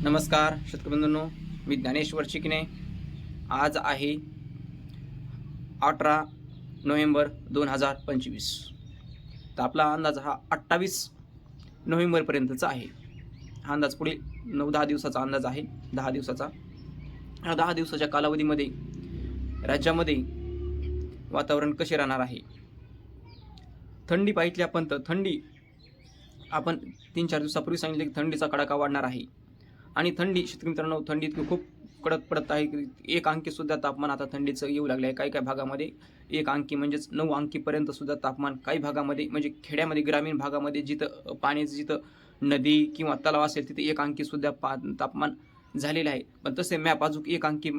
नमस्कार शेतकरी बंधूंनो, मी ज्ञानेश्वर चिकणे. आज आहे 18 नोव्हेंबर 2025. तर आपला अंदाज हा 28 नोव्हेंबरपर्यंतचा आहे. हा अंदाज पुढे 9-10 दिवसाचा अंदाज आहे. 10 दिवसाचा. या 10 दिवसाच्या कालावधीमध्ये राज्यामध्ये वातावरण कसे राहणार आहे. थंडी पाहितली आपण तर आपण 3-4 दिवसापूर्वी सांगितले की थंडीचा कडाका वाढणार आहे. आणि थंडी शेतकरी मित्रांनो, थंडी इतकी खूप कडक पडत आहे की 1 अंकी सुद्धा तापमान आता थंडीचं येऊ लागले आहे. काही भागामध्ये 1 अंकी म्हणजेच 9 अंकीपर्यंत सुद्धा तापमान काही भागामध्ये, म्हणजे खेड्यामध्ये, ग्रामीण भागामध्ये जिथं पाण्याचं, जिथं नदी किंवा तलाव असेल तिथे 1 अंकी सुद्धा तापमान झालेलं आहे. पण तसे मॅप अजून 1 अंकी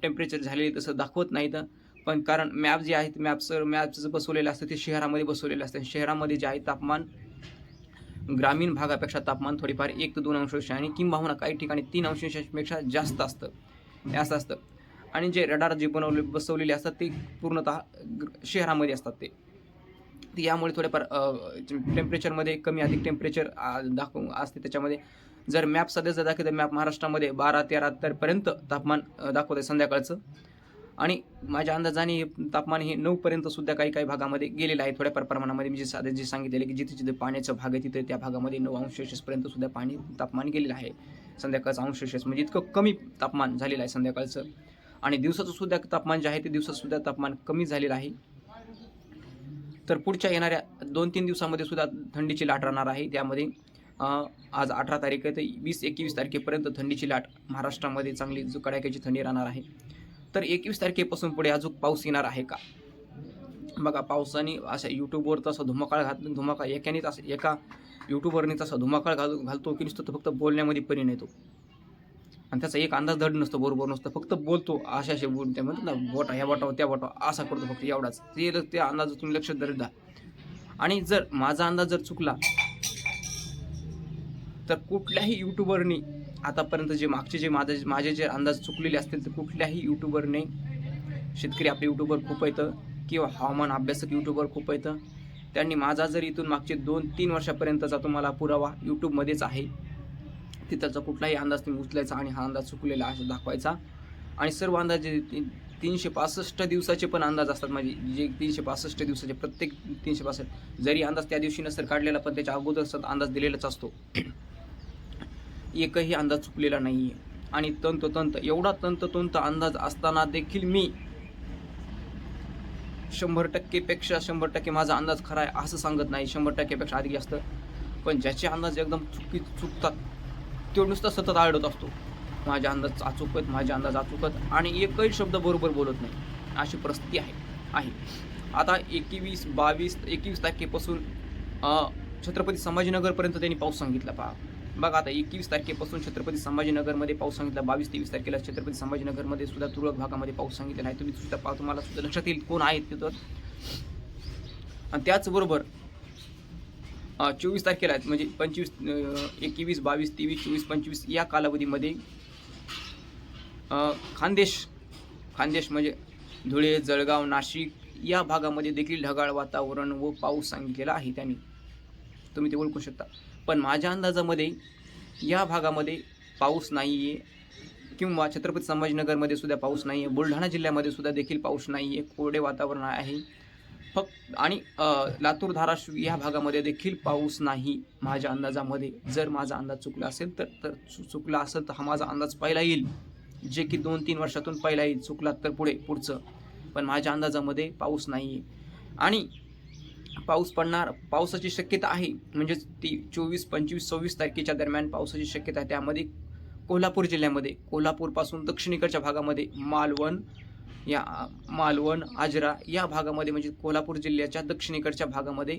टेम्परेचर झालेले तसं दाखवत नाहीत. पण कारण मॅप जे आहेत, मॅपचं बसवलेलं असतं ते शहरामध्ये बसवलेलं असतं. शहरामध्ये जे आहे तापमान ग्रामीण भागापेक्षा तापमान थोडीफार 1 ते 2 अंश आणि किंबहुना काही ठिकाणी 3 अंशांपेक्षा जास्त असतं. हे असं असतं. आणि जे रडार जे बसवलेले असतात ते पूर्णतः शहरामध्ये असतात. ते यामुळे थोडेफार टेम्परेचरमध्ये कमी अधिक टेम्परेचर असते. त्याच्यामध्ये जर मॅप सध्या जर दाखवते, मॅप महाराष्ट्रामध्ये 12-13 पर्यंत तापमान दाखवते संध्याकाळचं. आणि माझ्या अंदाजाने तापमान हे 9पर्यंत सुद्धा काही भागामध्ये गेलेलं आहे. थोड्याफार प्रमाणामध्ये मी जे सांगितलेले की जिथे पाण्याचा भाग आहे तिथे त्या भागामध्ये 9 अंश सेल्सिअसपर्यंत सुद्धा तापमान गेलेलं आहे. संध्याकाळचं अंश सेल्सिअस म्हणजे इतकं कमी तापमान झालेलं आहे संध्याकाळचं. आणि दिवसाचं सुद्धा तापमान जे आहे ते दिवसाचं सुद्धा तापमान कमी झालेलं आहे. तर पुढच्या येणाऱ्या 2-3 दिवसामध्ये सुद्धा थंडीची लाट राहणार आहे. त्यामध्ये आज 18 तारीख आहे, तर 20-21 तारखेपर्यंत थंडीची लाट महाराष्ट्रामध्ये चांगली कडाक्याची थंडी राहणार आहे. तर 21 तारखेपासून पुढे अजून पाऊस येणार आहे का? बघा, पावसाने अशा यूट्यूबवर तसा धुमाकाळ एका यूट्यूबरने तसा धुमाकाळ घालतो की नुसतं फक्त बोलण्यामध्ये परिणाम येतो. आणि त्याचा एक अंदाज धड नसतो, बरोबर नसतं, फक्त बोलतो असे बोलते म्हणतात ना, बोटा ह्या बोटावर त्या बोटावर असा करतो फक्त एवढाच. ते अंदाज तुम्ही लक्षात धरत जा. आणि जर माझा अंदाज जर चुकला तर कुठल्याही यूट्यूबरनी आतापर्यंत माझे जे अंदाज चुकलेले असतील तर कुठल्याही यूट्यूबरने, शेतकरी आपले यूट्यूबर खूप आहेत किंवा हवामान अभ्यासक यूट्यूबर खूप आहेत, त्यांनी माझा जर इथून मागचे 2-3 वर्षापर्यंतचा तुम्हाला पुरावा यूट्यूबमध्येच आहे, तिथलचा कुठलाही अंदाज तुम्ही उचलायचा आणि हा अंदाज चुकलेला असं दाखवायचा. आणि सर्व अंदाज 365 दिवसाचे पण अंदाज असतात. म्हणजे जे 365 दिवसाचे प्रत्येक 365 जरी अंदाज त्या दिवशी नसेल काढलेला पण त्याच्या अगोदर अंदाज दिलेलाच असतो. एकही अंदाज चुकलेला नाही आहे. आणि तंतोतंत एवढा तंतोतंत अंदाज असताना देखील मी 100%पेक्षा 100% माझा अंदाज खरा आहे असं सांगत नाही. 100%पेक्षा अधिक असतं. पण ज्याचे अंदाज एकदम चुकतात तो नुसता सतत आढळत असतो. माझे अंदाज अचूक आहेत आणि एकही शब्द बरोबर बोलत नाही, अशी परिस्थिती आहे. आता 21 तारखेपासून छत्रपती संभाजीनगरपर्यंत त्यांनी पाऊस सांगितला. बघा, आता 21 तारखेपासून छत्रपती संभाजीनगरमध्ये पाऊस सांगितला. 22-23 तारखेला छत्रपती संभाजीनगरमध्ये सुद्धा तुरळक भागामध्ये पाऊस सांगितलेला आहे. तुम्हाला सुद्धा लक्षात येईल कोण आहेत तिथं. आणि त्याचबरोबर 24 तारखेला म्हणजे 21, 22, 23, 24, 25 या कालावधीमध्ये खान्देश म्हणजे धुळे, जळगाव, नाशिक या भागामध्ये देखील ढगाळ वातावरण व पाऊस सांगितलेला आहे त्यांनी. तुम्ही ते ओळखू शकता. पण माझ्या अंदाजामध्ये या भागामध्ये पाऊस नाही आहे किंवा छत्रपती संभाजीनगरमध्ये सुद्धा पाऊस नाही आहे. बुलढाणा जिल्ह्यामध्ये सुद्धा देखील पाऊस नाही आहे. कोरडे वातावरण आहे फक्त. आणि लातूर, धाराशिव या भागामध्ये देखील पाऊस नाही माझ्या अंदाजामध्ये. जर माझा अंदाज चुकला असेल तर हा माझा अंदाज पहिला येईल, जे की 2-3 वर्षातून पहिला येईल. चुकला तर पुढचं. पण माझ्या अंदाजामध्ये पाऊस नाही आहे. आणि पावसाची शक्यता आहे, म्हणजे ती 24, 25, 26 तारखेच्या दरम्यान पावसाची शक्यता आहे. त्यामध्ये कोल्हापूर जिल्ह्यामध्ये, कोल्हापूरपासून दक्षिणेकडच्या भागामध्ये मालवण, आजरा या भागामध्ये, म्हणजे कोल्हापूर जिल्ह्याच्या दक्षिणेकडच्या भागामध्ये,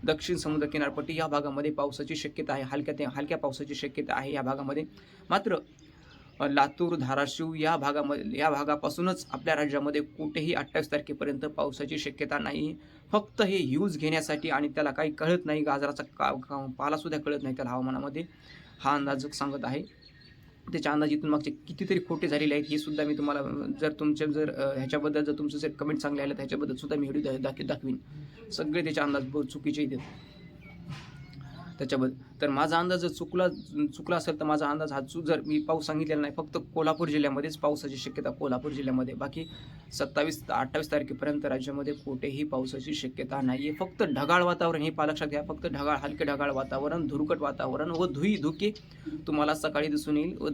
दक्षिण समुद्र किनारपट्टी या भागामध्ये पावसाची शक्यता आहे. हलक्या पावसाची शक्यता आहे या भागामध्ये. मात्र लातूर, धाराशिव या भागापासूनच आपल्या राज्यामध्ये कुठेही 28 तारखेपर्यंत पावसाची शक्यता नाही. फक्त हे ह्यूज घेण्यासाठी, आणि त्याला काही कळत नाही, गाजराचा पालासुद्धा कळत नाही त्याला हवामानामध्ये, हा अंदाज सांगत आहे. त्याच्या अंदाजातून मागचे कितीतरी खोटे झालेले आहेत हे सुद्धा मी तुम्हाला, ह्याच्याबद्दल जर तुमचं कमेंट चांगले आलं तर ह्याच्याबद्दल सुद्धा मी व्हिडिओ दाखवीन. सगळे त्याचे अंदाज चुकीचे येतात. त्याच्याबद्दल तर माझा अंदाज जर चुकला असेल तर माझा अंदाज हा जर मी पाऊस सांगितलेला नाही, फक्त कोल्हापूर जिल्ह्यामध्येच पावसाची शक्यता, कोल्हापूर जिल्ह्यामध्ये. बाकी 27 ते 28 तारखेपर्यंत राज्यामध्ये कुठेही पावसाची शक्यता नाही आहे. फक्त ढगाळ वातावरण, हे लक्षात घ्या, फक्त हलके ढगाळ वातावरण, धुरकट वातावरण व धुके तुम्हाला सकाळी दिसून येईल व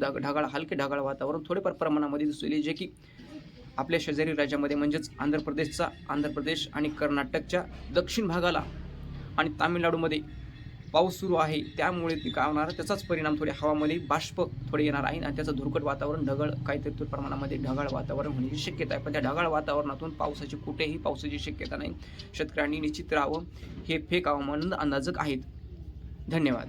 हलके ढगाळ वातावरण थोडेफार प्रमाणामध्ये दिसून येईल, जे की आपल्या शेजारी राज्यामध्ये म्हणजेच आंध्र प्रदेश आणि कर्नाटकच्या दक्षिण भागाला आणि तामिळनाडूमध्ये पाऊस सुरू आहे. त्यामुळे ती काय होणार, त्याचाच परिणाम थोडे हवामध्ये बाष्प थोडे येणार आहे आणि त्याचं धुरकट वातावरण, काहीतरी प्रमाणामध्ये ढगाळ वातावरण होण्याची शक्यता आहे. पण त्या ढगाळ वातावरणातून कुठेही पावसाची शक्यता नाही. शेतकऱ्यांनी निश्चित राहावं. हे फेक हवामान अंदाजक आहेत. धन्यवाद.